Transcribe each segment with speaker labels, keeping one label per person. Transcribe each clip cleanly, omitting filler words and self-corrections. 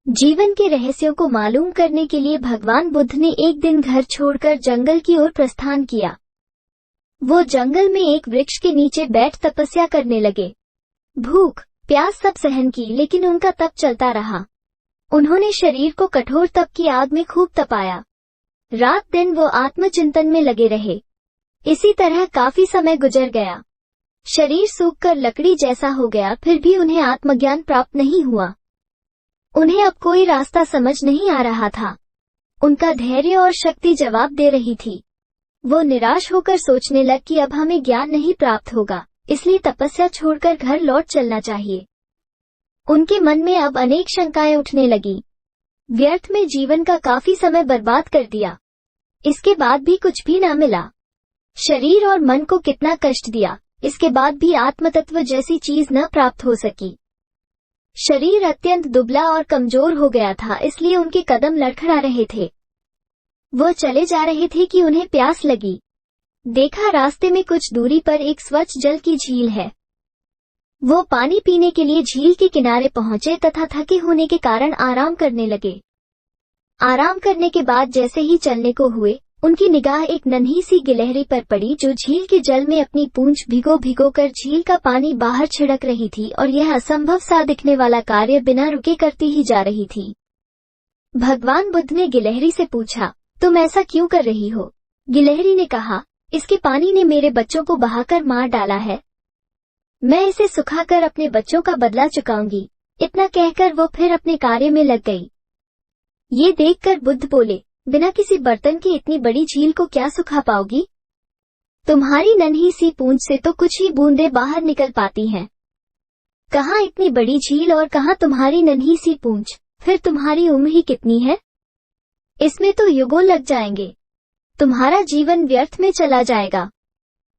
Speaker 1: जीवन के रहस्यों को मालूम करने के लिए भगवान बुद्ध ने एक दिन घर छोड़कर जंगल की ओर प्रस्थान किया। वो जंगल में एक वृक्ष के नीचे बैठ तपस्या करने लगे। भूख प्यास सब सहन की, लेकिन उनका तप चलता रहा। उन्होंने शरीर को कठोर तप की आग में खूब तपाया। रात दिन वो आत्मचिंतन में लगे रहे। इसी तरह काफी समय गुजर गया। शरीर सूखकर लकड़ी जैसा हो गया, फिर भी उन्हें आत्मज्ञान प्राप्त नहीं हुआ। उन्हें अब कोई रास्ता समझ नहीं आ रहा था। उनका धैर्य और शक्ति जवाब दे रही थी। वो निराश होकर सोचने लग कि अब हमें ज्ञान नहीं प्राप्त होगा, इसलिए तपस्या छोड़कर घर लौट चलना चाहिए। उनके मन में अब अनेक शंकाएं उठने लगी। व्यर्थ में जीवन का काफी समय बर्बाद कर दिया, इसके बाद भी कुछ भी न मिला। शरीर और मन को कितना कष्ट दिया, इसके बाद भी आत्मतत्व जैसी चीज न प्राप्त हो सकी। शरीर अत्यंत दुबला और कमजोर हो गया था, इसलिए उनके कदम लड़खड़ा रहे थे। वो चले जा रहे थे कि उन्हें प्यास लगी। देखा रास्ते में कुछ दूरी पर एक स्वच्छ जल की झील है। वो पानी पीने के लिए झील के किनारे पहुंचे तथा थके होने के कारण आराम करने लगे। आराम करने के बाद जैसे ही चलने को हुए, उनकी निगाह एक नन्ही सी गिलहरी पर पड़ी जो झील के जल में अपनी पूंछ भिगो कर झील का पानी बाहर छिड़क रही थी और यह असंभव सा दिखने वाला कार्य बिना रुके करती ही जा रही थी। भगवान बुद्ध ने गिलहरी से पूछा, तुम ऐसा क्यों कर रही हो? गिलहरी ने कहा, इसके पानी ने मेरे बच्चों को बहाकर मार डाला है। मैं इसे सुखाकर अपने बच्चों का बदला चुकाऊंगी। इतना कहकर वो फिर अपने कार्य में लग गई। ये देखकर बुद्ध बोले, बिना किसी बर्तन के इतनी बड़ी झील को क्या सुखा पाओगी? तुम्हारी नन्ही सी पूंछ से तो कुछ ही बूंदें बाहर निकल पाती हैं। कहाँ इतनी बड़ी झील और कहाँ तुम्हारी नन्ही सी पूंछ? फिर तुम्हारी उम्र ही कितनी है? इसमें तो युगों लग जाएंगे। तुम्हारा जीवन व्यर्थ में चला जाएगा।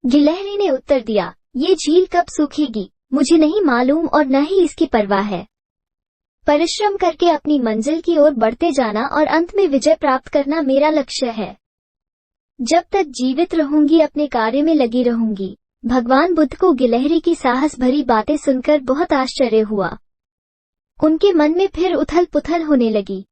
Speaker 1: गिलहरी ने उत्तर दिया, ये झील कब सूखेगी मुझे नहीं मालूम और न ही इसकी परवाह है। परिश्रम करके अपनी मंजिल की ओर बढ़ते जाना और अंत में विजय प्राप्त करना मेरा लक्ष्य है। जब तक जीवित रहूंगी अपने कार्य में लगी रहूंगी। भगवान बुद्ध को गिलहरी की साहस भरी बातें सुनकर बहुत आश्चर्य हुआ। उनके मन में फिर उथल पुथल होने लगी।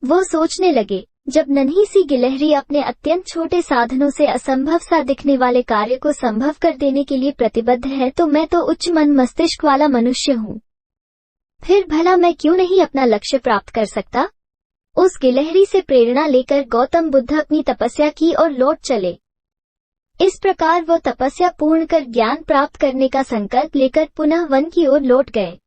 Speaker 1: वो सोचने लगे, जब नन्ही सी गिलहरी अपने अत्यंत छोटे साधनों से असंभव सा दिखने वाले कार्य को संभव कर देने के लिए प्रतिबद्ध है, तो मैं तो उच्च मन मस्तिष्क वाला मनुष्य हूँ। फिर भला मैं क्यों नहीं अपना लक्ष्य प्राप्त कर सकता? उस गिलहरी से प्रेरणा लेकर गौतम बुद्ध अपनी तपस्या की और लौट चले। इस प्रकार वो तपस्या पूर्ण कर ज्ञान प्राप्त करने का संकल्प लेकर पुनः वन की ओर लौट गए।